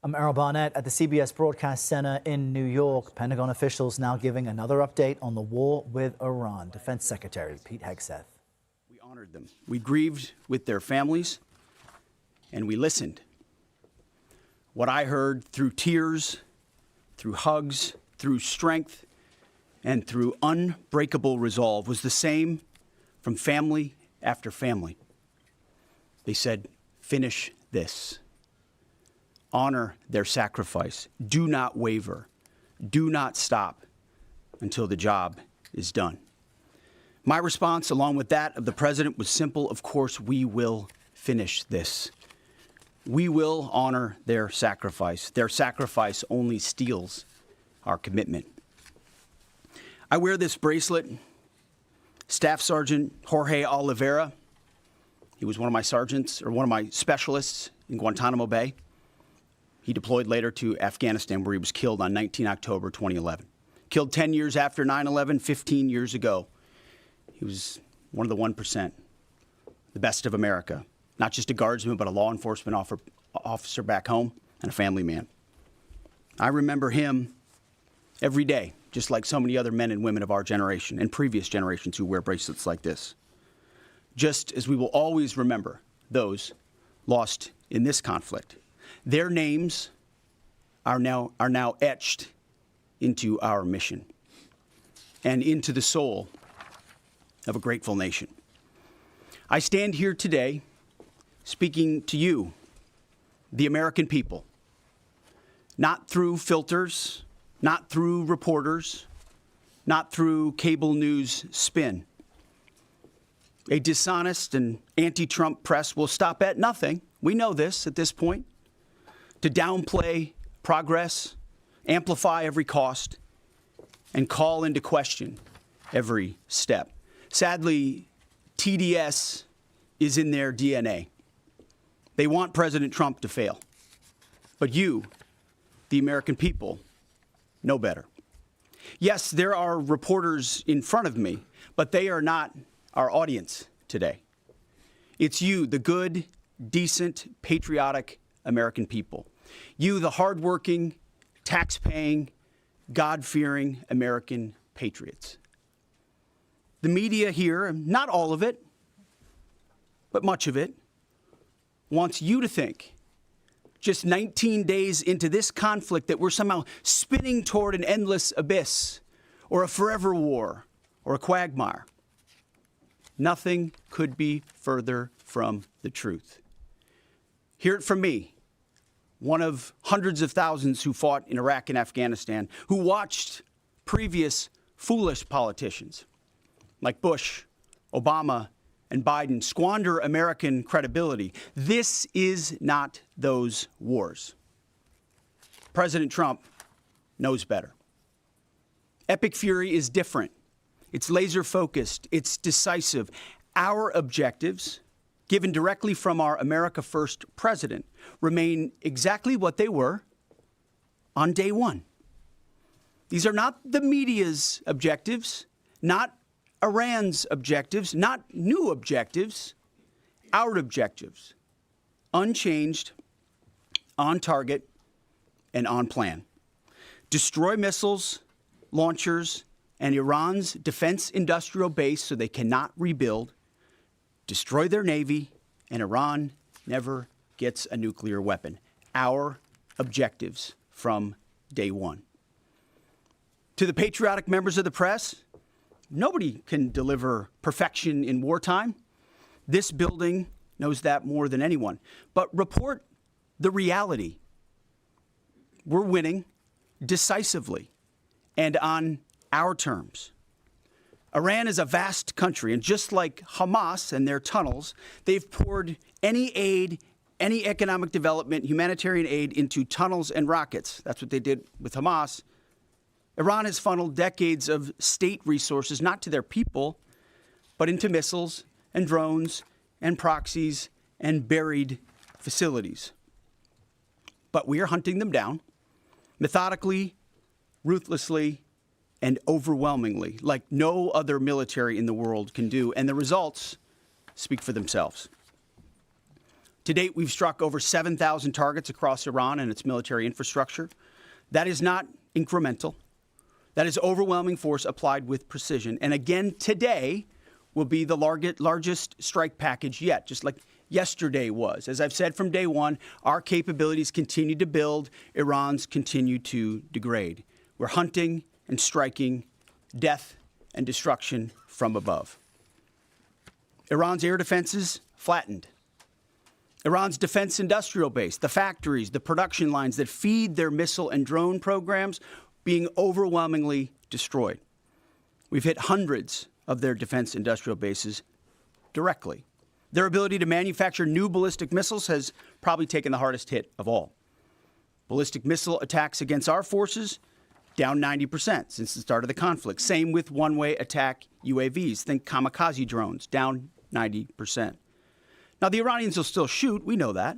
I'm Errol Barnett at the CBS Broadcast Center in New York. Pentagon officials now giving another update on the war with Iran. Defense Secretary Pete Hegseth. We honored them. We grieved with their families, and we listened. What I heard through tears, through hugs, through strength, and through unbreakable resolve was the same from family after family. They said, "Finish this. Honor their sacrifice. Do not waver. Do not stop until the job is done." My response, along with that of the president, was simple. Of course, we will finish this. We will honor their sacrifice. Their sacrifice only steals our commitment. I wear this bracelet. Staff Sergeant Jorge Oliveira, he was one of my sergeants, or one of my specialists in Guantanamo Bay. He deployed later to Afghanistan, where he was killed on 19 October 2011. Killed 10 years after 9/11, 15 years ago. He was one of the 1%, the best of America. Not just a guardsman, but a law enforcement officer back home and a family man. I remember him every day, just like so many other men and women of our generation and previous generations who wear bracelets like this. Just as we will always remember those lost in this conflict. Their names are now etched into our mission and into the soul of a grateful nation. I stand here today speaking to you, the American people, not through filters, not through reporters, not through cable news spin. A dishonest and anti-Trump press will stop at nothing. We know this at this point. To downplay progress, amplify every cost, and call into question every step. Sadly, TDS is in their DNA. They want President Trump to fail. But you, the American people, know better. Yes, there are reporters in front of me, but they are not our audience today. It's you, the good, decent, patriotic American people. You, the hardworking, tax-paying, God-fearing American patriots. The media here, not all of it, but much of it, wants you to think, just 19 days into this conflict, that we're somehow spinning toward an endless abyss or a forever war or a quagmire. Nothing could be further from the truth. Hear it from me, one of hundreds of thousands who fought in Iraq and Afghanistan, who watched previous foolish politicians like Bush, Obama, and Biden squander American credibility. This is not those wars. President Trump knows better. Epic fury is different. It's laser-focused. It's decisive. Our objectives, given directly from our America First president, remain exactly what they were on day one. These are not the media's objectives, not Iran's objectives, not new objectives, our objectives, unchanged, on target, and on plan. Destroy missiles, launchers, and Iran's defense industrial base so they cannot rebuild. Destroy their navy, and Iran never gets a nuclear weapon. Our objectives from day one. To the patriotic members of the press, nobody can deliver perfection in wartime. This building knows that more than anyone. But report the reality. We're winning decisively and on our terms. Iran is a vast country, and just like Hamas and their tunnels, they've poured any aid, any economic development, humanitarian aid into tunnels and rockets. That's what they did with Hamas. Iran has funneled decades of state resources, not to their people, but into missiles and drones and proxies and buried facilities. But we are hunting them down methodically, ruthlessly, and overwhelmingly, like no other military in the world can do. And the results speak for themselves. To date, we've struck over 7,000 targets across Iran and its military infrastructure. That is not incremental. That is overwhelming force applied with precision. And again, today will be the largest strike package yet, just like yesterday was. As I've said from day one, our capabilities continue to build, Iran's continue to degrade. We're hunting and striking death and destruction from above. Iran's air defenses flattened. Iran's defense industrial base, the factories, the production lines that feed their missile and drone programs, being overwhelmingly destroyed. We've hit hundreds of their defense industrial bases directly. Their ability to manufacture new ballistic missiles has probably taken the hardest hit of all. Ballistic missile attacks against our forces, down 90% since the start of the conflict. Same with one-way attack UAVs. Think kamikaze drones, down 90%. Now, the Iranians will still shoot, we know that,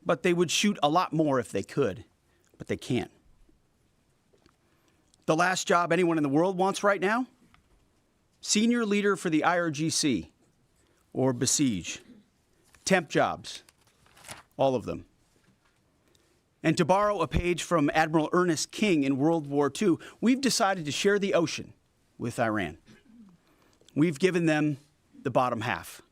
but they would shoot a lot more if they could, but they can't. The last job anyone in the world wants right now? Senior leader for the IRGC, or Besiege. Temp jobs, all of them. And to borrow a page from Admiral Ernest King in World War II, we've decided to share the ocean with Iran. We've given them the bottom half.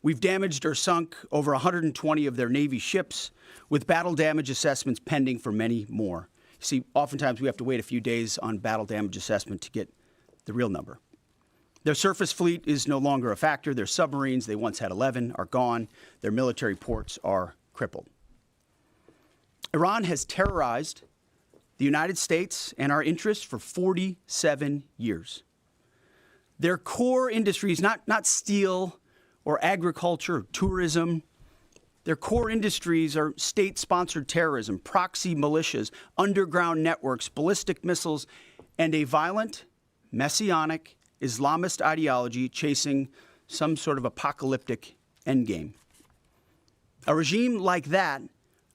We've damaged or sunk over 120 of their Navy ships, with battle damage assessments pending for many more. You see, oftentimes we have to wait a few days on battle damage assessment to get the real number. Their surface fleet is no longer a factor. Their submarines, they once had 11, are gone. Their military ports are crippled. Iran has terrorized the United States and our interests for 47 years. Their core industries, not steel or agriculture or tourism, their core industries are state-sponsored terrorism, proxy militias, underground networks, ballistic missiles, and a violent, messianic, Islamist ideology chasing some sort of apocalyptic endgame. A regime like that,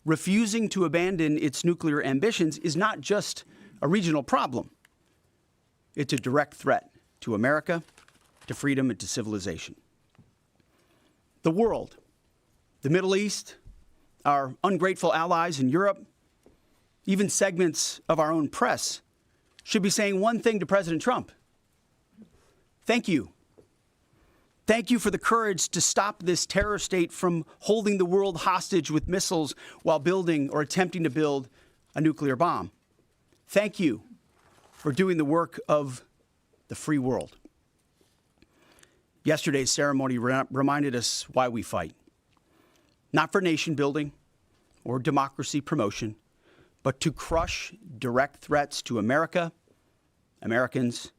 refusing to abandon its nuclear ambitions, is not just a regional problem. It's a direct threat to America, to freedom, and to civilization. The world, the Middle East, our ungrateful allies in Europe, even segments of our own press should be saying one thing to President Trump. Thank you. Thank you for the courage to stop this terror state from holding the world hostage with missiles while building or attempting to build a nuclear bomb. Thank you for doing the work of the free world. Yesterday's ceremony reminded us why we fight. Not for nation building or democracy promotion, but to crush direct threats to America, Americans,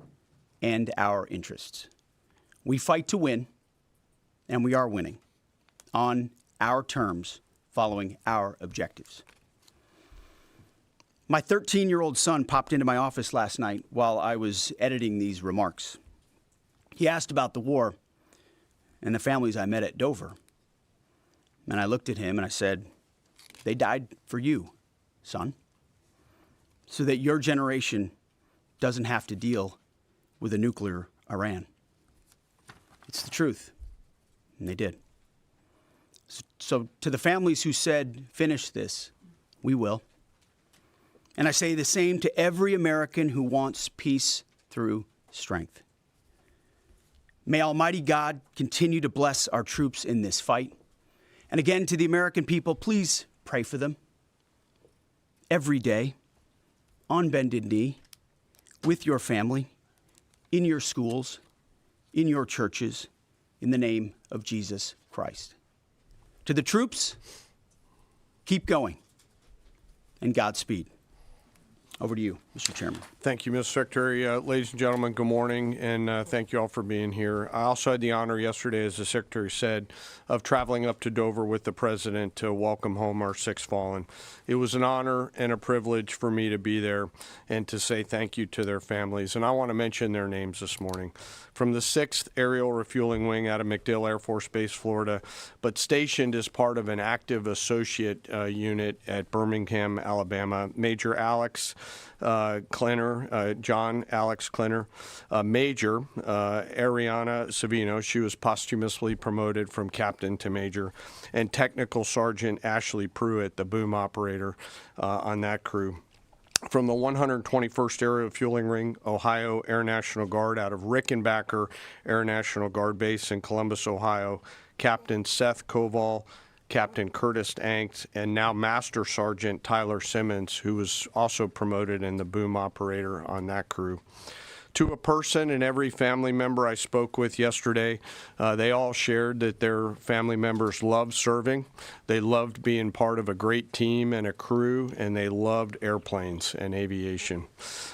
and our interests. We fight to win, and we are winning on our terms, following our objectives. My 13-year-old son popped into my office last night while I was editing these remarks. He asked about the war and the families I met at Dover. And I looked at him and I said, they died for you, son, so that your generation doesn't have to deal with a nuclear Iran. It's the truth. And they did. So to the families who said, finish this, we will. And I say the same to every American who wants peace through strength. May Almighty God continue to bless our troops in this fight. And again, to the American people, please pray for them. Every day, on bended knee, with your family, in your schools, in your churches, in the name of Jesus Christ. To the troops, keep going, and Godspeed. Over to you, Mr. Chairman. Thank you, Mr. Secretary. Ladies and gentlemen, good morning, and thank you all for being here. I also had the honor yesterday, as the Secretary said, of traveling up to Dover with the President to welcome home our 6 fallen. It was an honor and a privilege for me to be there and to say thank you to their families. And I want to mention their names this morning. From the 6th Aerial Refueling Wing out of MacDill Air Force Base, Florida, but stationed as part of an active associate unit at Birmingham, Alabama, Major Alex Klinner, John Alex Klinner, Major Ariana Savino. She was posthumously promoted from captain to major, and Technical Sergeant Ashley Pruitt, the boom operator on that crew. From the 121st Aerial Fueling Ring, Ohio Air National Guard out of Rickenbacker Air National Guard Base in Columbus, Ohio, Captain Seth Koval, Captain Curtis Anks, and now Master Sergeant Tyler Simmons, who was also promoted in the boom operator on that crew. To a person and every family member I spoke with yesterday, they all shared that their family members loved serving, they loved being part of a great team and a crew, and they loved airplanes and aviation.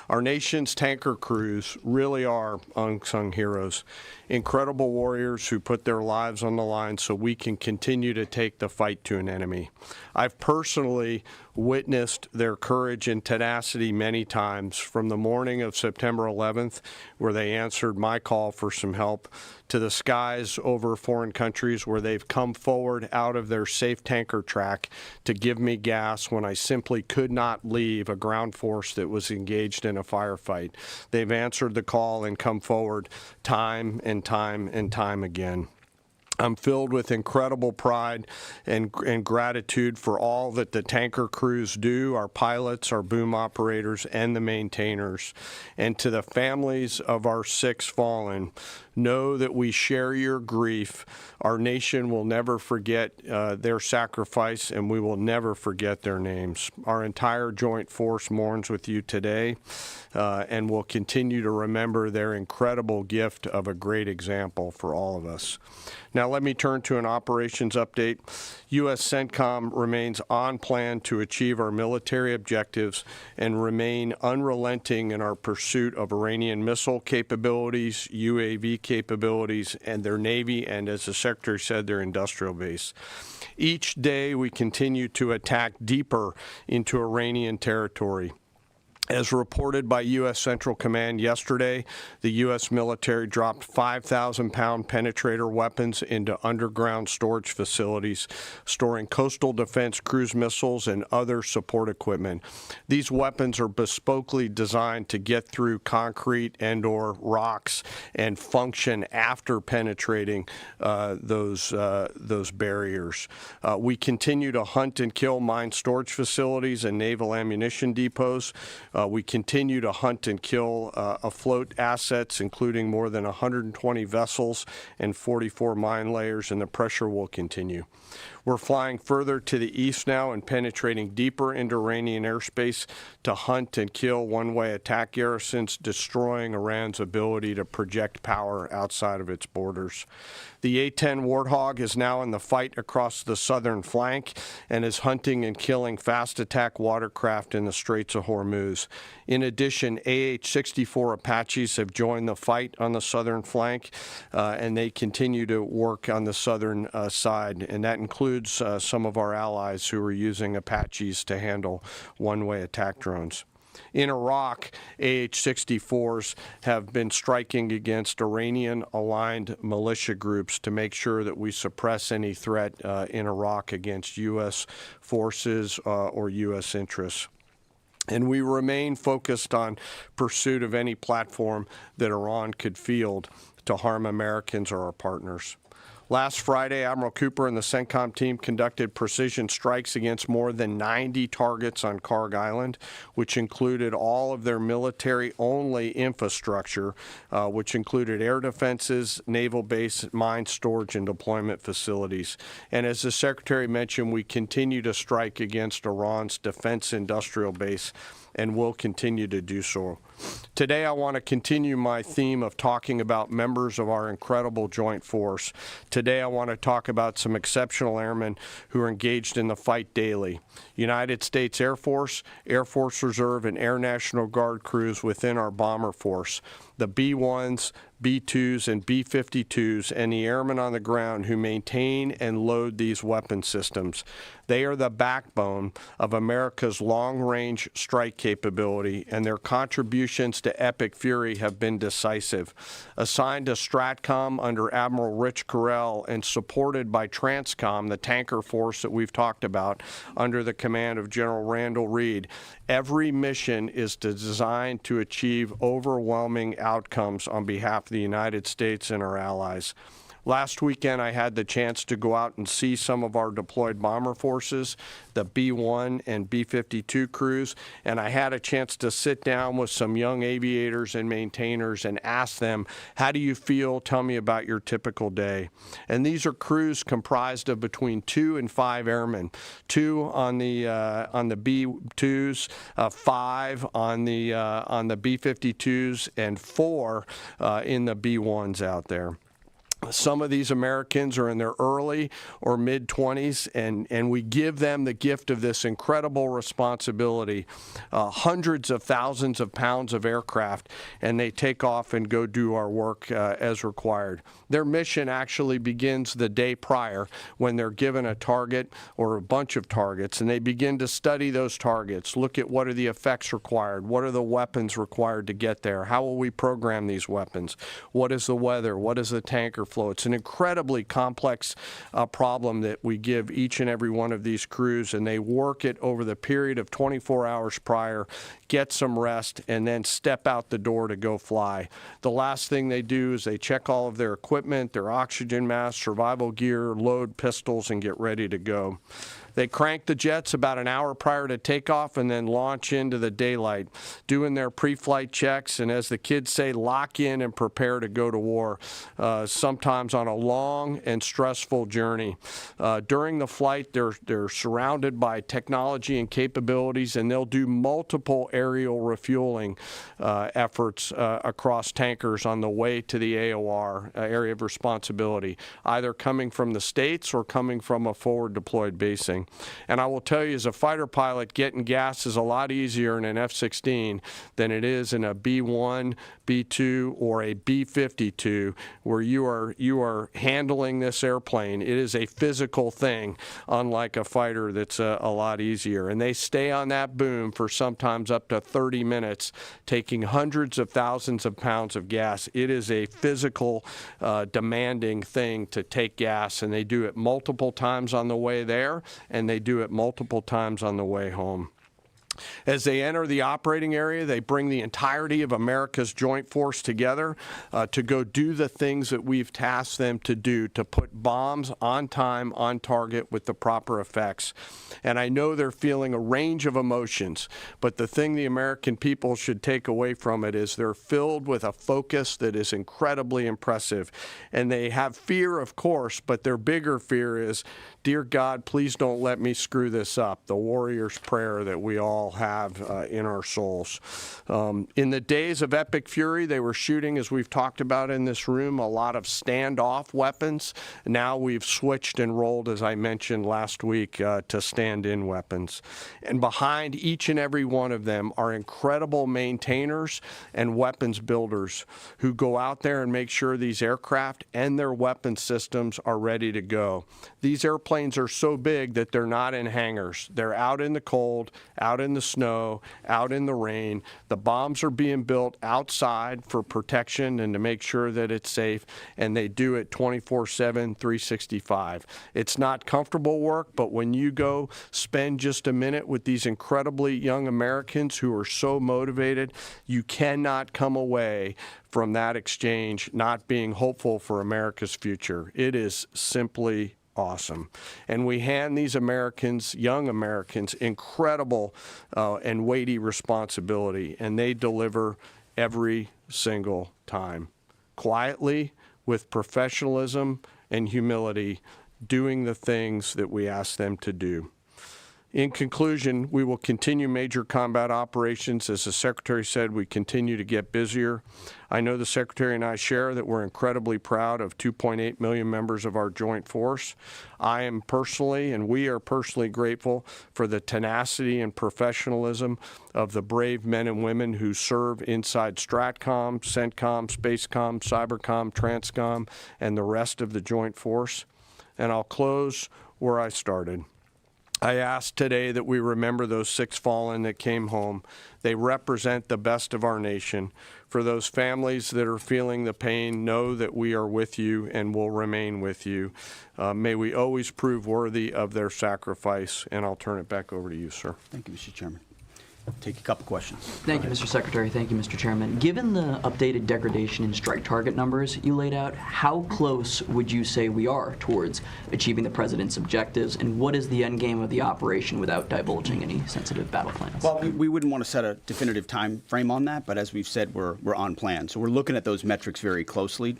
Our nation's tanker crews really are unsung heroes, incredible warriors who put their lives on the line so we can continue to take the fight to an enemy. I've personally witnessed their courage and tenacity many times, from the morning of September 11th, where they answered my call for some help, to the skies over foreign countries where they've come forward out of their safe tanker track to give me gas when I simply could not leave a ground force that was engaged in a firefight. They've answered the call and come forward time and time and time again. I'm filled with incredible pride and gratitude for all that the tanker crews do, our pilots, our boom operators, and the maintainers. And to the families of our 6 fallen, know that we share your grief. Our nation will never forget their sacrifice, and we will never forget their names. Our entire joint force mourns with you today, and will continue to remember their incredible gift of a great example for all of us. Now let me turn to an operations update. U.S. CENTCOM remains on plan to achieve our military objectives and remain unrelenting in our pursuit of Iranian missile capabilities, UAV capabilities, and their Navy, and as the Secretary said, their industrial base. Each day we continue to attack deeper into Iranian territory. As reported by U.S. Central Command yesterday, the U.S. military dropped 5,000-pound penetrator weapons into underground storage facilities, storing coastal defense cruise missiles and other support equipment. These weapons are bespokely designed to get through concrete and/or rocks and function after penetrating those barriers. We continue to hunt and kill mine storage facilities and naval ammunition depots. We continue to hunt and kill afloat assets, including more than 120 vessels and 44 mine layers, and the pressure will continue. We're flying further to the east now and penetrating deeper into Iranian airspace to hunt and kill one-way attack garrisons, destroying Iran's ability to project power outside of its borders. The A-10 Warthog is now in the fight across the southern flank and is hunting and killing fast attack watercraft in the Straits of Hormuz. In addition, AH-64 Apaches have joined the fight on the southern flank, and they continue to work on the southern side, and that includes some of our allies who are using Apaches to handle one-way attack drones. In Iraq, AH-64s have been striking against Iranian-aligned militia groups to make sure that we suppress any threat in Iraq against U.S. forces or U.S. interests. And we remain focused on pursuit of any platform that Iran could field to harm Americans or our partners. Last Friday, Admiral Cooper and the CENTCOM team conducted precision strikes against more than 90 targets on Karg Island, which included all of their military-only infrastructure, which included air defenses, naval base, mine storage, and deployment facilities. And as the Secretary mentioned, we continue to strike against Iran's defense industrial base and will continue to do so. Today, I want to continue my theme of talking about members of our incredible joint force. Today, I want to talk about some exceptional airmen who are engaged in the fight daily. United States Air Force, Air Force Reserve, and Air National Guard crews within our bomber force. the B-1s, B-2s, and B-52s, and the airmen on the ground who maintain and load these weapon systems. They are the backbone of America's long-range strike capability, and their contributions to Epic Fury have been decisive. Assigned to STRATCOM under Admiral Rich Correll and supported by TRANSCOM, the tanker force that we've talked about, under the command of General Randall Reed, every mission is designed to achieve overwhelming outcomes on behalf of the United States and our allies. Last weekend, I had the chance to go out and see some of our deployed bomber forces, the B-1 and B-52 crews, and I had a chance to sit down with some young aviators and maintainers and ask them, how do you feel? Tell me about your typical day. And these are crews comprised of between 2 and 5 airmen, 2 on the B-2s, 5 on the B-52s, and 4 in the B-1s out there. Some of these Americans are in their early or mid-20s, and we give them the gift of this incredible responsibility, hundreds of thousands of pounds of aircraft, and they take off and go do our work as required. Their mission actually begins the day prior when they're given a target or a bunch of targets, and they begin to study those targets, look at what are the effects required, what are the weapons required to get there, how will we program these weapons, what is the weather, what is the tanker flow. It's an incredibly complex problem that we give each and every one of these crews, and they work it over the period of 24 hours prior, get some rest, and then step out the door to go fly. The last thing they do is they check all of their equipment, their oxygen masks, survival gear, load pistols, and get ready to go. They crank the jets about an hour prior to takeoff and then launch into the daylight, doing their pre-flight checks, and as the kids say, lock in and prepare to go to war, sometimes on a long and stressful journey. During the flight, they're surrounded by technology and capabilities, and they'll do multiple aerial refueling efforts across tankers on the way to the AOR, area of responsibility, either coming from the States or coming from a forward deployed basing. And I will tell you, as a fighter pilot, getting gas is a lot easier in an F-16 than it is in a B-1, B-2, or a B-52, where you are handling this airplane. It is a physical thing, unlike a fighter that's a lot easier. And they stay on that boom for sometimes up to 30 minutes, taking hundreds of thousands of pounds of gas. It is a physical, demanding thing to take gas, and they do it multiple times on the way there, and they do it multiple times on the way home. As they enter the operating area, they bring the entirety of America's joint force together to go do the things that we've tasked them to do, to put bombs on time, on target, with the proper effects. And I know they're feeling a range of emotions, but the thing the American people should take away from it is they're filled with a focus that is incredibly impressive. And they have fear, of course, but their bigger fear is, dear God, please don't let me screw this up, the warrior's prayer that we all have in our souls. In the days of Epic Fury, they were shooting, as we've talked about in this room, a lot of standoff weapons. Now we've switched and rolled, as I mentioned last week, to stand-in weapons. And behind each and every one of them are incredible maintainers and weapons builders who go out there and make sure these aircraft and their weapon systems are ready to go. These airplanes are so big that they're not in hangars. They're out in the cold, out in the snow, out in the rain. The bombs are being built outside for protection and to make sure that it's safe, and they do it 24/7, 365. It's not comfortable work, but when you go spend just a minute with these incredibly young Americans who are so motivated, you cannot come away from that exchange not being hopeful for America's future. It is simply awesome. And we hand these Americans, young Americans, incredible and weighty responsibility, and they deliver every single time. Quietly, with professionalism and humility, doing the things that we ask them to do. In conclusion, we will continue major combat operations. As the Secretary said, we continue to get busier. I know the Secretary and I share that we're incredibly proud of 2.8 million members of our joint force. I am personally, and we are personally grateful for the tenacity and professionalism of the brave men and women who serve inside STRATCOM, CENTCOM, SPACECOM, CYBERCOM, TRANSCOM, and the rest of the joint force. And I'll close where I started. I ask today that we remember those 6 fallen that came home. They represent the best of our nation. For those families that are feeling the pain, know that we are with you and will remain with you. May we always prove worthy of their sacrifice. And I'll turn it back over to you, sir. Thank you, Mr. Chairman. Take a couple questions. Thank you, Mr. Secretary. Thank you, Mr. Chairman. Given the updated degradation in strike target numbers you laid out, how close would you say we are towards achieving the President's objectives, and what is the end game of the operation without divulging any sensitive battle plans? Well, we wouldn't want to set a definitive time frame on that, but as we've said, we're on plan. So we're looking at those metrics very closely,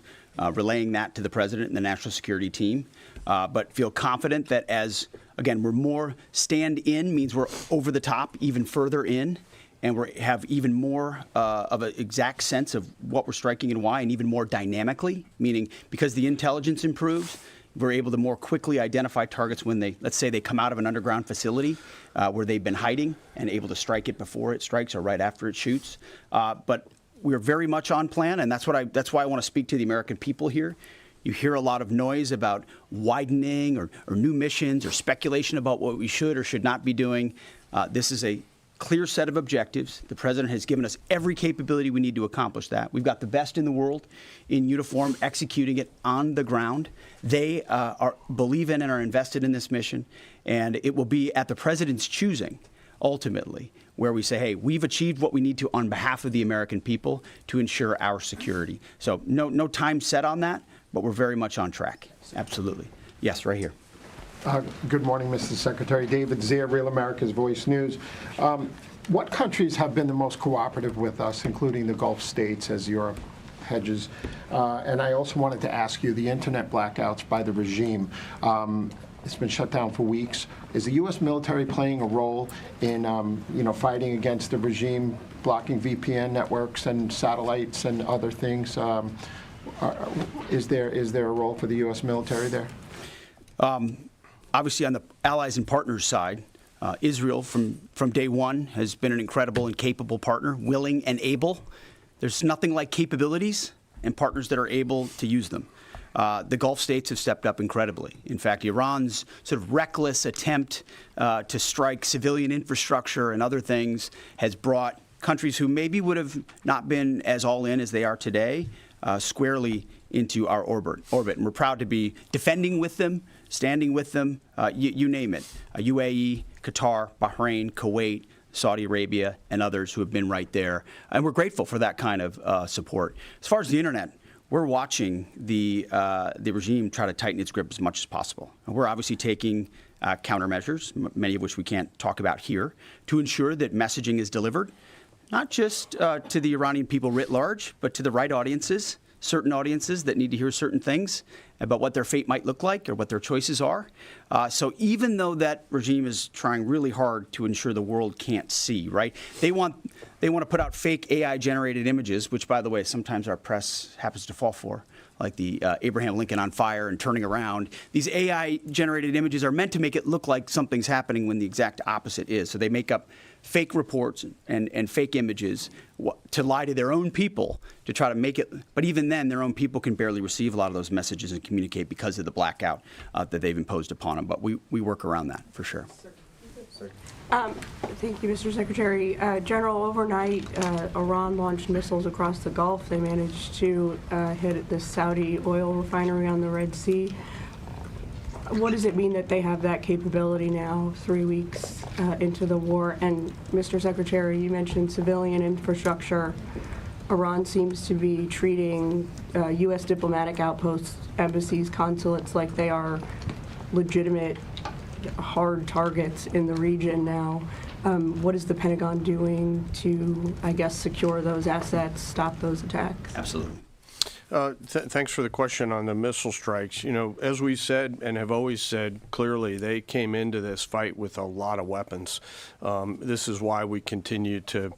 relaying that to the President and the National Security Team, but feel confident that as again, we're more stand in means we're over the top, even further in, and we have even more of an exact sense of what we're striking and why, and even more dynamically, meaning because the intelligence improves, we're able to more quickly identify targets when they, let's say they come out of an underground facility where they've been hiding and able to strike it before it strikes or right after it shoots. But we're very much on plan, and that's why I want to speak to the American people here. You hear a lot of noise about widening or new missions or speculation about what we should or should not be doing. This is a clear set of objectives. The President has given us every capability we need to accomplish that. We've got the best in the world in uniform executing it on the ground. They believe in and are invested in this mission, and it will be at the President's choosing, ultimately, where we say, hey, we've achieved what we need to on behalf of the American people to ensure our security. So no time set on that, but we're very much on track. Absolutely. Yes, right here. Good morning, Mr. Secretary. David Zier, Real America's Voice News. What countries have been the most cooperative with us, including the Gulf states, as Europe hedges? And I also wanted to ask you, the internet blackouts by the regime. It's been shut down for weeks. Is the U.S. military playing a role in, fighting against the regime, blocking VPN networks and satellites and other things? Is there a role for the U.S. military there? Obviously, on the allies and partners side, Israel from day one has been an incredible and capable partner, willing and able. There's nothing like capabilities and partners that are able to use them. The Gulf states have stepped up incredibly. In fact, Iran's sort of reckless attempt to strike civilian infrastructure and other things has brought countries who maybe would have not been as all in as they are today squarely into our orbit. And we're proud to be defending with them, standing with them, you name it. UAE, Qatar, Bahrain, Kuwait, Saudi Arabia, and others who have been right there. And we're grateful for that kind of support. As far as the internet, we're watching the regime try to tighten its grip as much as possible. And we're obviously taking countermeasures, many of which we can't talk about here, to ensure that messaging is delivered, not just to the Iranian people writ large, but to the right audiences, certain audiences that need to hear certain things about what their fate might look like or what their choices are. So even though that regime is trying really hard to ensure the world can't see, right? They want to put out fake AI-generated images, which, by the way, sometimes our press happens to fall for, like the Abraham Lincoln on fire and turning around. These AI-generated images are meant to make it look like something's happening when the exact opposite is. So they make up fake reports and fake images to lie to their own people to try to make it. But even then, their own people can barely receive a lot of those messages and communicate because of the blackout that they've imposed upon them. But we work around that for sure. Thank you, Mr. Secretary. General, overnight, Iran launched missiles across the Gulf. They managed to hit the Saudi oil refinery on the Red Sea. What does it mean that they have that capability now, 3 weeks into the war? And, Mr. Secretary, you mentioned civilian infrastructure. Iran seems to be treating U.S. diplomatic outposts, embassies, consulates like they are legitimate, hard targets in the region now. What is the Pentagon doing to, I guess, secure those assets, stop those attacks? Absolutely. Thanks for the question on the missile strikes. You know, as we said and have always said clearly, they came into this fight with a lot of weapons. This is why we continue to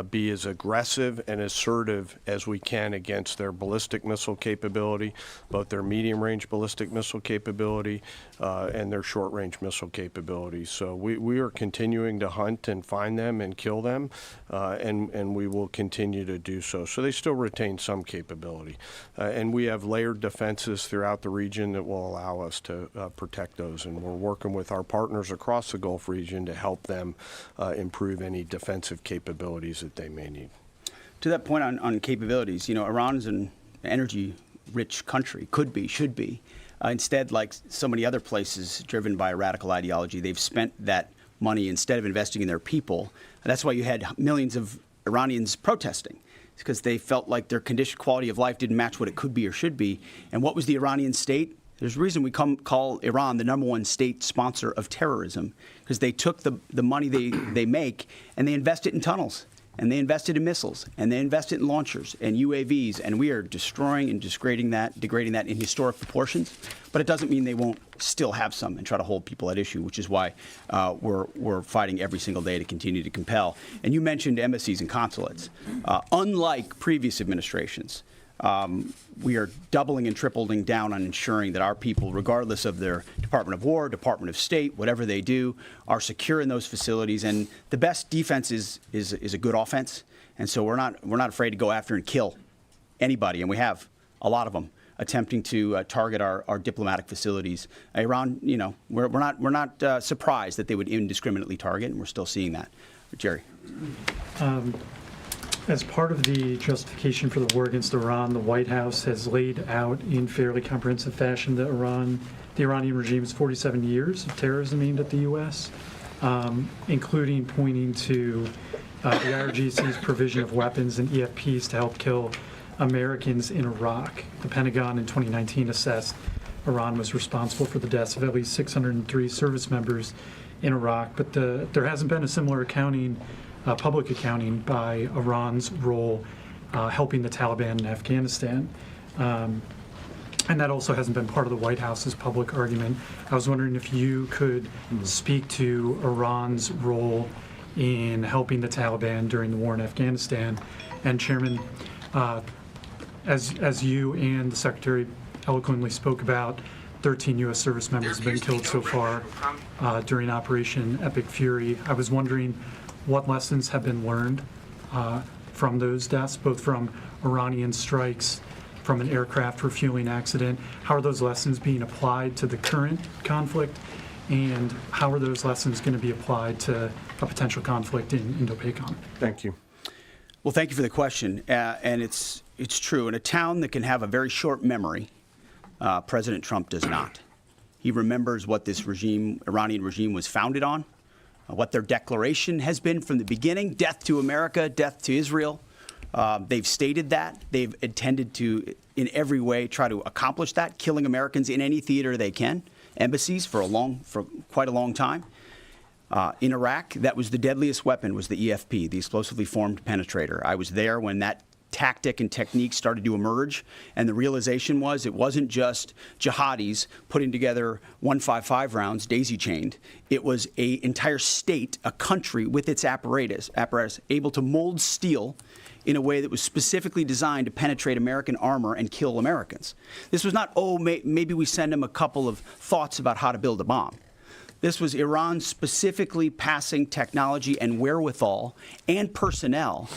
be as aggressive and assertive as we can against their ballistic missile capability, both their medium-range ballistic missile capability and their short-range missile capability. So we are continuing to hunt and find them and kill them, and we will continue to do so. So they still retain some capability. And we have layered defenses throughout the region that will allow us to protect those. And we're working with our partners across the Gulf region to help them improve any defensive capabilities that they may need. To that point on capabilities, you know, Iran is an energy-rich country, could be, should be. Instead, like so many other places driven by a radical ideology, they've spent that money instead of investing in their people. That's why you had millions of Iranians protesting. Because they felt like their quality of life didn't match what it could be or should be. And what was the Iranian state? There's a reason we call Iran the #1 state sponsor of terrorism, because they took the money they make and they invest it in tunnels, and they invested in missiles, and they invested in launchers and UAVs, and we are destroying and degrading that in historic proportions. But it doesn't mean they won't still have some and try to hold people at issue, which is why we're fighting every single day to continue to compel. And you mentioned embassies and consulates. Unlike previous administrations, we are doubling and tripling down on ensuring that our people, regardless of their Department of War, Department of State, whatever they do, are secure in those facilities. And the best defense is a good offense. And so we're not afraid to go after and kill anybody, and we have a lot of them attempting to target our diplomatic facilities. Iran, you know, we're not surprised that they would indiscriminately target, and we're still seeing that. Jerry. As part of the justification for the war against Iran, the White House has laid out in fairly comprehensive fashion that the Iranian regime's 47 years of terrorism aimed at the U.S., including pointing to the IRGC's provision of weapons and EFPs to help kill Americans in Iraq. The Pentagon in 2019 assessed Iran was responsible for the deaths of at least 603 service members in Iraq, but there hasn't been a similar public accounting by Iran's role helping the Taliban in Afghanistan. And that also hasn't been part of the White House's public argument. I was wondering if you could speak to Iran's role in helping the Taliban during the war in Afghanistan. And Chairman, as you and the Secretary eloquently spoke about, 13 U.S. service members have been killed so far during Operation Epic Fury. I was wondering what lessons have been learned from those deaths, both from Iranian strikes, from an aircraft refueling accident. How are those lessons being applied to the current conflict, and how are those lessons going to be applied to a potential conflict in Indo-PACOM? Thank you. Well, thank you for the question. And it's true. In a town that can have a very short memory, President Trump does not. He remembers what this Iranian regime was founded on, what their declaration has been from the beginning: death to America, death to Israel. They've stated that. They've intended to, in every way, try to accomplish that, killing Americans in any theater they can, embassies for quite a long time. In Iraq, that was the deadliest weapon, was the EFP, the explosively formed penetrator. I was there when that tactic and technique started to emerge, and the realization was it wasn't just jihadis putting together 155 rounds daisy-chained. It was an entire state, a country with its apparatus able to mold steel in a way that was specifically designed to penetrate American armor and kill Americans. This was not, maybe we send them a couple of thoughts about how to build a bomb. This was Iran specifically passing technology and wherewithal and personnel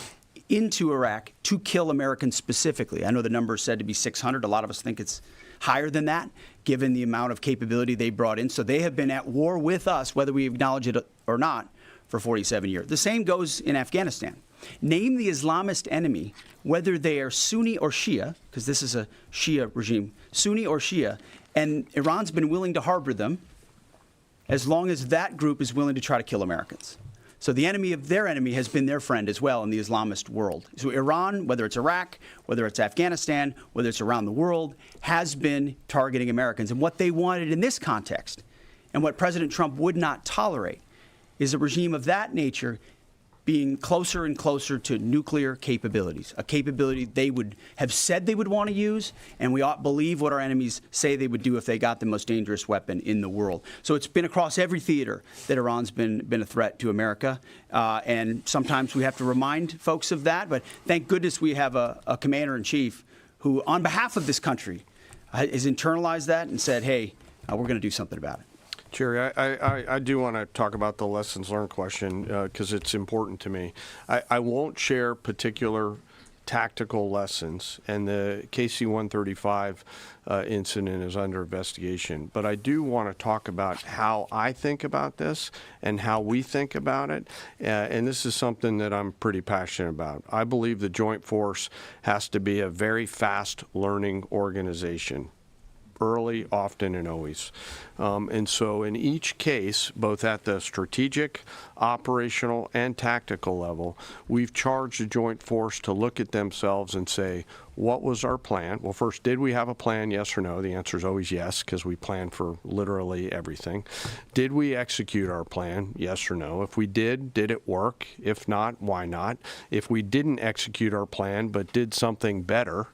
into Iraq to kill Americans specifically. I know the number is said to be 600. A lot of us think it's higher than that, given the amount of capability they brought in. So they have been at war with us, whether we acknowledge it or not, for 47 years. The same goes in Afghanistan. Name the Islamist enemy, whether they are Sunni or Shia, because this is a Shia regime, Sunni or Shia, and Iran's been willing to harbor them as long as that group is willing to try to kill Americans. So the enemy of their enemy has been their friend as well in the Islamist world. So Iran, whether it's Iraq, whether it's Afghanistan, whether it's around the world, has been targeting Americans. And what they wanted in this context, and what President Trump would not tolerate, is a regime of that nature being closer and closer to nuclear capabilities, a capability they would have said they would want to use, and we ought to believe what our enemies say they would do if they got the most dangerous weapon in the world. So it's been across every theater that Iran's been a threat to America, and sometimes we have to remind folks of that, but thank goodness we have a commander-in-chief who, on behalf of this country, has internalized that and said, hey, we're going to do something about it. Jerry, I do want to talk about the lessons learned question because it's important to me. I won't share particular tactical lessons, and the KC-135 incident is under investigation. But I do want to talk about how I think about this and how we think about it, and this is something that I'm pretty passionate about. I believe the Joint Force has to be a very fast learning organization. Early, often, and always. And so in each case, both at the strategic, operational, and tactical level, we've charged the Joint Force to look at themselves and say, what was our plan? Well, first, did we have a plan, yes or no? The answer is always yes, because we plan for literally everything. Did we execute our plan, yes or no? If we did it work? If not, why not? If we didn't execute our plan but did something better,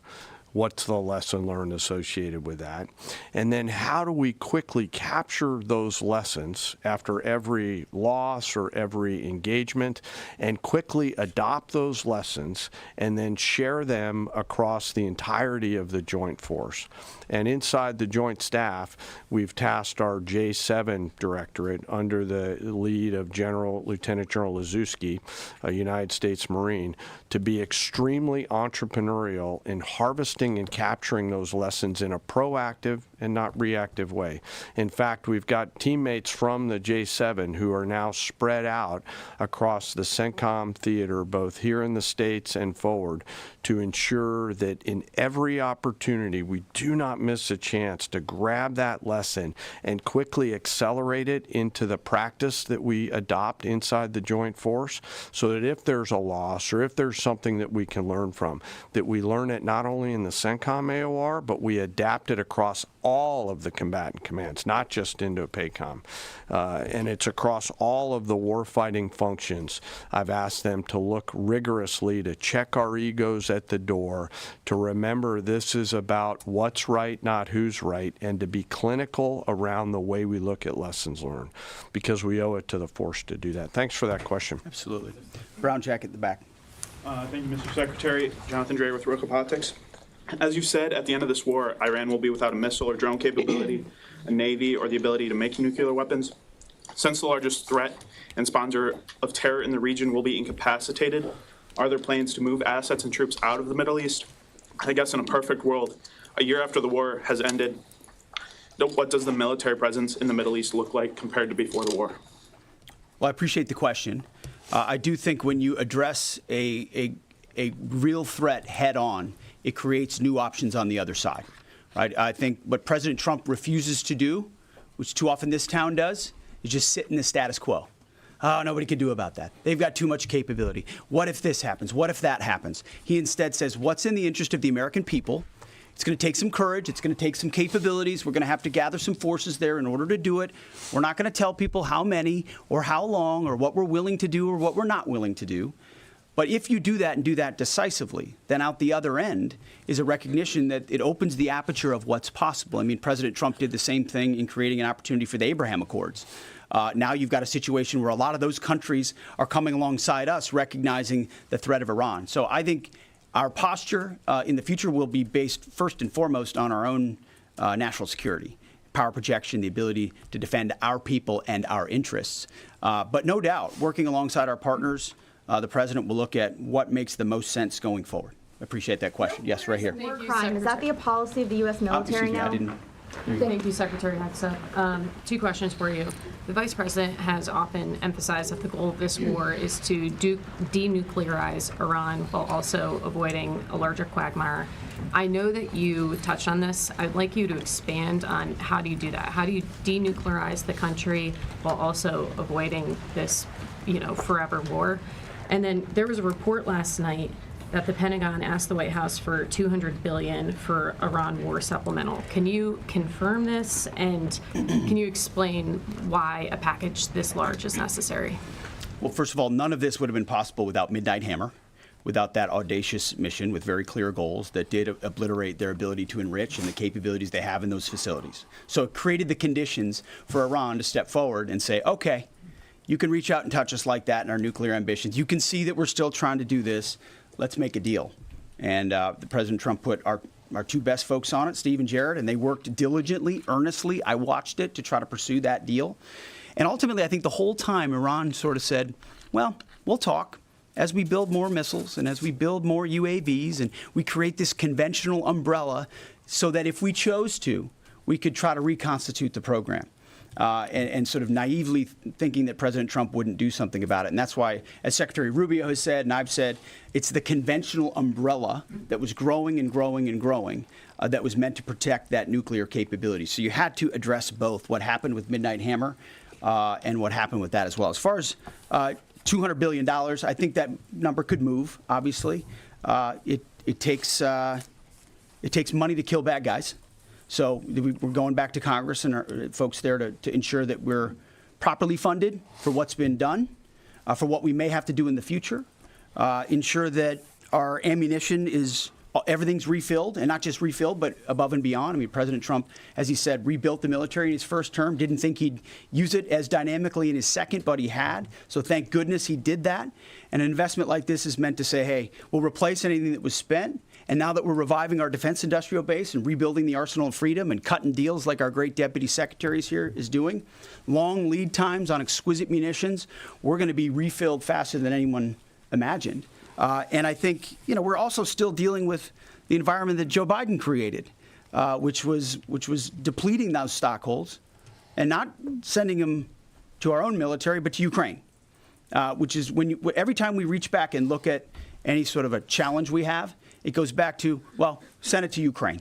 what's the lesson learned associated with that? And then how do we quickly capture those lessons after every loss or every engagement and quickly adopt those lessons and then share them across the entirety of the Joint Force? And inside the Joint Staff, we've tasked our J7 Directorate under the lead of Lieutenant General Lazewski, a United States Marine, to be extremely entrepreneurial in harvesting and capturing those lessons in a proactive and not reactive way. In fact, we've got teammates from the J7 who are now spread out across the CENTCOM theater, both here in the States and forward, to ensure that in every opportunity we do not miss a chance to grab that lesson and quickly accelerate it into the practice that we adopt inside the Joint Force, so that if there's a loss or if there's something that we can learn from, that we learn it not only in the CENTCOM AOR, but we adapt it across all of the combatant commands, not just INDOPACOM. And it's across all of the warfighting functions. I've asked them to look rigorously, to check our egos at the door, to remember this is about what's right, not who's right, and to be clinical around the way we look at lessons learned, because we owe it to the force to do that. Thanks for that question. Absolutely. Brown jacket at the back. Thank you, Mr. Secretary. Jonathan Dre with Roca Politics. As you said, at the end of this war, Iran will be without a missile or drone capability, a navy, or the ability to make nuclear weapons. Since the largest threat and sponsor of terror in the region will be incapacitated, are there plans to move assets and troops out of the Middle East? I guess in a perfect world, a year after the war has ended, what does the military presence in the Middle East look like compared to before the war? Well, I appreciate the question. I do think when you address a real threat head on, it creates new options on the other side, right? I think what President Trump refuses to do, which too often this town does, is just sit in the status quo. Oh, nobody can do about that. They've got too much capability. What if this happens? What if that happens? He instead says, what's in the interest of the American people? It's going to take some courage. It's going to take some capabilities. We're going to have to gather some forces there in order to do it. We're not going to tell people how many or how long or what we're willing to do or what we're not willing to do. But if you do that and do that decisively, then out the other end is a recognition that it opens the aperture of what's possible. I mean, President Trump did the same thing in creating an opportunity for the Abraham Accords. Now you've got a situation where a lot of those countries are coming alongside us, recognizing the threat of Iran. So I think our posture in the future will be based first and foremost on our own national security, power projection, the ability to defend our people and our interests. But no doubt, working alongside our partners, the president will look at what makes the most sense going forward. I appreciate that question. Yes, right here. War crime, is that the policy of the U.S. military now? Thank you, Secretary Hegseth. Two questions for you. The Vice President has often emphasized that the goal of this war is to denuclearize Iran while also avoiding a larger quagmire. I know that you touched on this. I'd like you to expand on how do you do that? How do you denuclearize the country while also avoiding this, forever war? And then there was a report last night that the Pentagon asked the White House for $200 billion for Iran war supplemental. Can you confirm this, and can you explain why a package this large is necessary? Well, first of all, none of this would have been possible without Midnight Hammer, without that audacious mission with very clear goals that did obliterate their ability to enrich and the capabilities they have in those facilities. So it created the conditions for Iran to step forward and say, okay, you can reach out and touch us like that in our nuclear ambitions. You can see that we're still trying to do this. Let's make a deal. And President Trump put our two best folks on it, Steve and Jared, and they worked diligently, earnestly. I watched it to try to pursue that deal. And ultimately, I think the whole time Iran sort of said, well, we'll talk as we build more missiles and as we build more UAVs and we create this conventional umbrella so that if we chose to, we could try to reconstitute the program. And sort of naively thinking that President Trump wouldn't do something about it. And that's why, as Secretary Rubio has said, and I've said, it's the conventional umbrella that was growing and growing and growing that was meant to protect that nuclear capability. So you had to address both what happened with Midnight Hammer and what happened with that as well. As far as $200 billion, I think that number could move, obviously. It takes money to kill bad guys. So we're going back to Congress and our folks there to ensure that we're properly funded for what's been done, for what we may have to do in the future, ensure that our ammunition is everything's refilled, and not just refilled, but above and beyond. I mean, President Trump, as he said, rebuilt the military in his first term, didn't think he'd use it as dynamically in his second, but he had. So thank goodness he did that. And an investment like this is meant to say, hey, we'll replace anything that was spent. And now that we're reviving our defense industrial base and rebuilding the arsenal of freedom and cutting deals like our great deputy secretaries here is doing, long lead times on exquisite munitions, we're going to be refilled faster than anyone imagined. And I think, we're also still dealing with the environment that Joe Biden created, which was depleting those stockholds and not sending them to our own military, but to Ukraine, which is every time we reach back and look at any sort of a challenge we have, it goes back to, well, send it to Ukraine.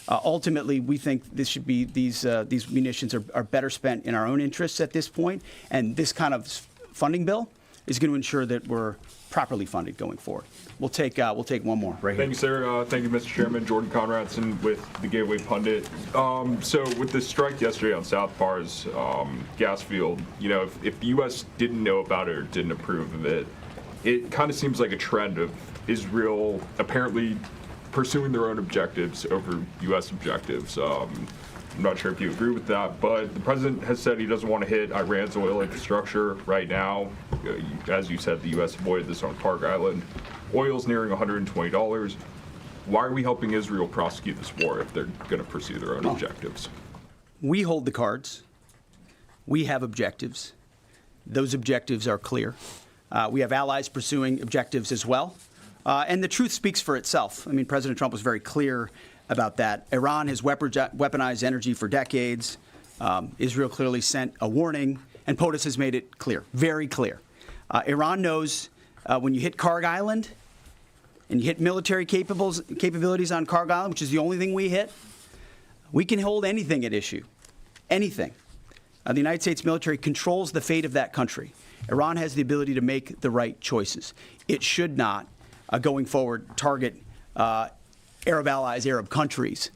Ultimately, we think this should be these munitions are better spent in our own interests at this point, and this kind of funding bill is going to ensure that we're properly funded going forward. We'll take one more. Right here. Thank you, sir. Thank you, Mr. Chairman. Jordan Conradson with the Gateway Pundit. So with the strike yesterday on South Bar's gas field, if the U.S. didn't know about it or didn't approve of it, it kind of seems like a trend of Israel apparently pursuing their own objectives over U.S. objectives. I'm not sure if you agree with that, but the president has said he doesn't want to hit Iran's oil infrastructure right now. As you said, the U.S. avoided this on Park Island. Oil's nearing $120. Why are we helping Israel prosecute this war if they're going to pursue their own objectives? We hold the cards. We have objectives. Those objectives are clear. We have allies pursuing objectives as well. And the truth speaks for itself. I mean, President Trump was very clear about that. Iran has weaponized energy for decades. Israel clearly sent a warning, and POTUS has made it clear, very clear. Iran knows when you hit Karg Island and you hit military capabilities on Karg Island, which is the only thing we hit, we can hold anything at issue, anything. The United States military controls the fate of that country. Iran has the ability to make the right choices. It should not, going forward, target Arab allies, Arab countries,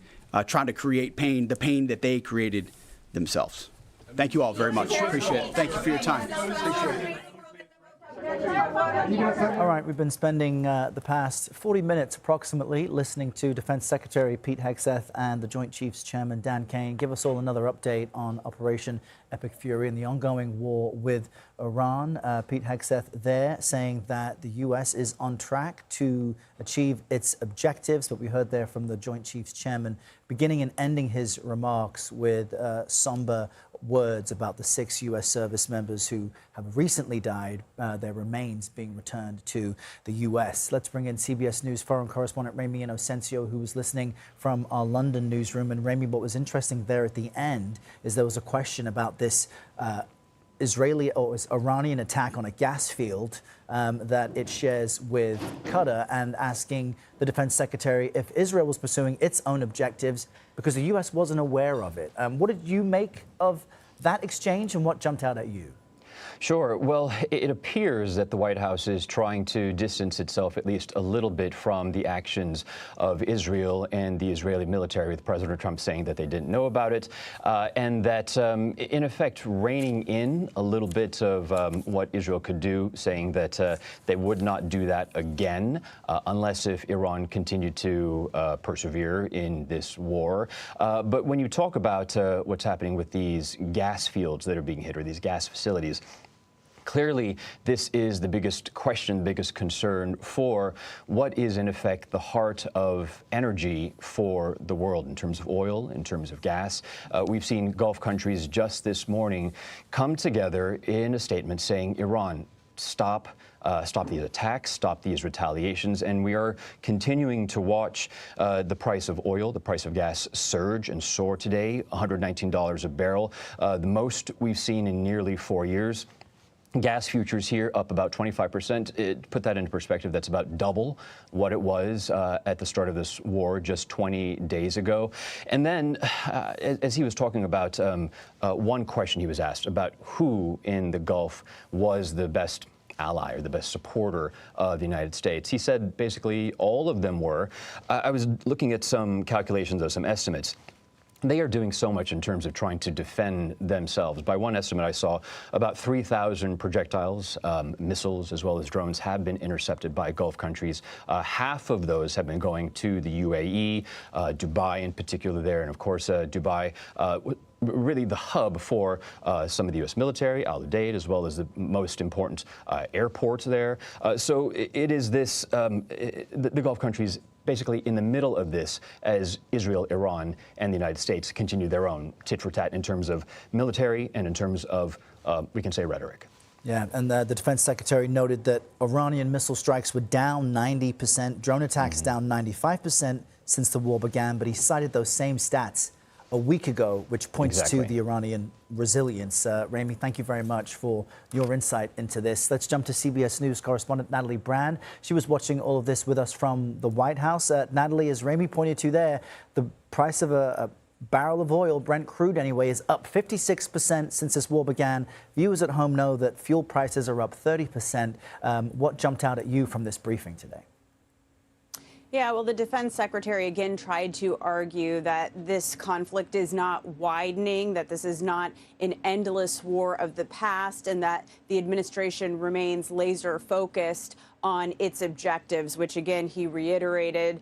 trying to create the pain that they created themselves. Thank you all very much. Appreciate it. Thank you for your time. Appreciate it. All right, we've been spending the past 40 minutes approximately listening to Defense Secretary Pete Hegseth and the Joint Chiefs Chairman Dan Kane give us all another update on Operation Epic Fury and the ongoing war with Iran. Pete Hegseth there saying that the U.S. is on track to achieve its objectives, but we heard there from the Joint Chiefs Chairman beginning and ending his remarks with somber words about the 6 U.S. service members who have recently died, their remains being returned to the U.S. Let's bring in CBS News foreign correspondent Remy Inocencio, who was listening from our London newsroom. And Remy, what was interesting there at the end is there was a question about this Israeli or Iranian attack on a gas field that it shares with Qatar, and asking the defense secretary if Israel was pursuing its own objectives because the U.S. wasn't aware of it. What did you make of that exchange, and what jumped out at you? Sure. Well, it appears that the White House is trying to distance itself at least a little bit from the actions of Israel and the Israeli military, with President Trump saying that they didn't know about it, and that, in effect, reining in a little bit of what Israel could do, saying that they would not do that again unless if Iran continued to persevere in this war. But when you talk about what's happening with these gas fields that are being hit, or these gas facilities, clearly, this is the biggest question, the biggest concern for what is, in effect, the heart of energy for the world in terms of oil, in terms of gas. We've seen Gulf countries just this morning come together in a statement saying, Iran, stop these attacks, stop these retaliations, and we are continuing to watch the price of oil, the price of gas surge and soar today, $119 a barrel, the most we've seen in nearly 4 years. Gas futures here up about 25%. Put that into perspective, that's about double what it was at the start of this war just 20 days ago. And then, as he was talking about, one question he was asked about who in the Gulf was the best ally or the best supporter of the United States. He said basically all of them were. I was looking at some calculations of some estimates. They are doing so much in terms of trying to defend themselves. By one estimate I saw, about 3,000 projectiles, missiles, as well as drones have been intercepted by Gulf countries. Half of those have been going to the UAE, Dubai in particular there, and of course Dubai, really the hub for some of the U.S. military, Al Udeid, as well as the most important airports there. So it is this, the Gulf countries basically in the middle of this as Israel, Iran, and the United States continue their own tit-for-tat in terms of military and in terms of, we can say, rhetoric. Yeah, and the defense secretary noted that Iranian missile strikes were down 90%, drone attacks down 95% since the war began, but he cited those same stats a week ago, which points to the Iranian resilience. Rami, thank you very much for your insight into this. Let's jump to CBS News correspondent Natalie Brand. She was watching all of this with us from the White House. Natalie, as Rami pointed to there, the price of a barrel of oil, Brent crude anyway, is up 56% since this war began. Viewers at home know that fuel prices are up 30%. What jumped out at you from this briefing today? Yeah, well, the defense secretary again tried to argue that this conflict is not widening, that this is not an endless war of the past, and that the administration remains laser focused on its objectives, which again, he reiterated,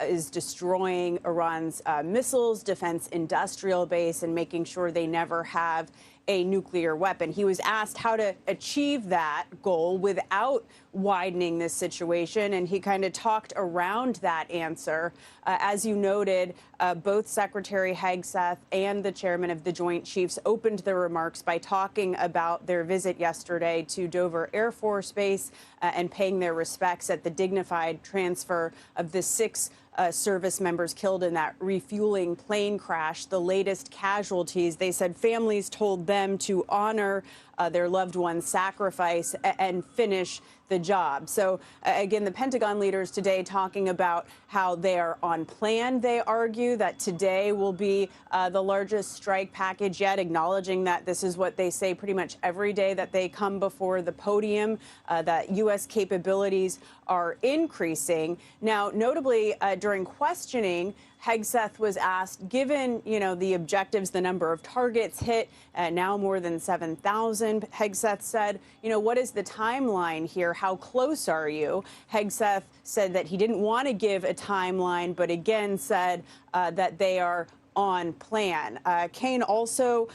is destroying Iran's missiles, defense industrial base, and making sure they never have a nuclear weapon. He was asked how to achieve that goal without widening this situation, and he kind of talked around that answer. As you noted, both Secretary Hegseth and the chairman of the Joint Chiefs opened their remarks by talking about their visit yesterday to Dover Air Force Base and paying their respects at the dignified transfer of the 6 service members killed in that refueling plane crash, the latest casualties. They said families told them to honor their loved one's sacrifice and finish the job. So again, the Pentagon leaders today talking about how they are on plan. They argue that today will be the largest strike package yet, acknowledging that this is what they say pretty much every day that they come before the podium, that U.S. capabilities are increasing. Now, notably, during questioning, Hegseth was asked, given, the objectives, the number of targets hit, now more than 7,000, Hegseth said, what is the timeline here? How close are you? Hegseth said that he didn't want to give a timeline, but again said that they are on plan. Kane also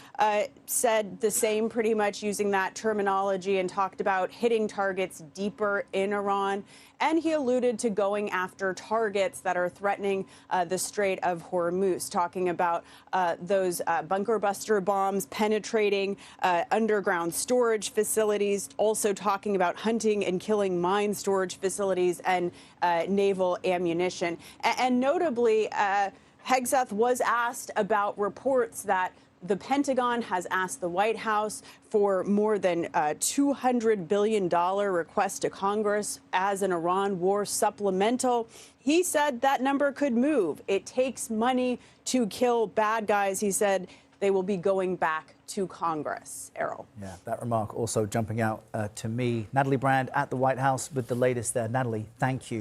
said the same, pretty much using that terminology, and talked about hitting targets deeper in Iran. And he alluded to going after targets that are threatening the Strait of Hormuz, talking about those bunker buster bombs penetrating underground storage facilities, also talking about hunting and killing mine storage facilities and naval ammunition. And notably, Hegseth was asked about reports that the Pentagon has asked the White House for more than $200 billion request to Congress as an Iran war supplemental. He said that number could move. It takes money to kill bad guys. He said they will be going back to Congress. Errol. Yeah, that remark also jumping out to me. Natalie Brand at the White House with the latest there. Natalie, thank you.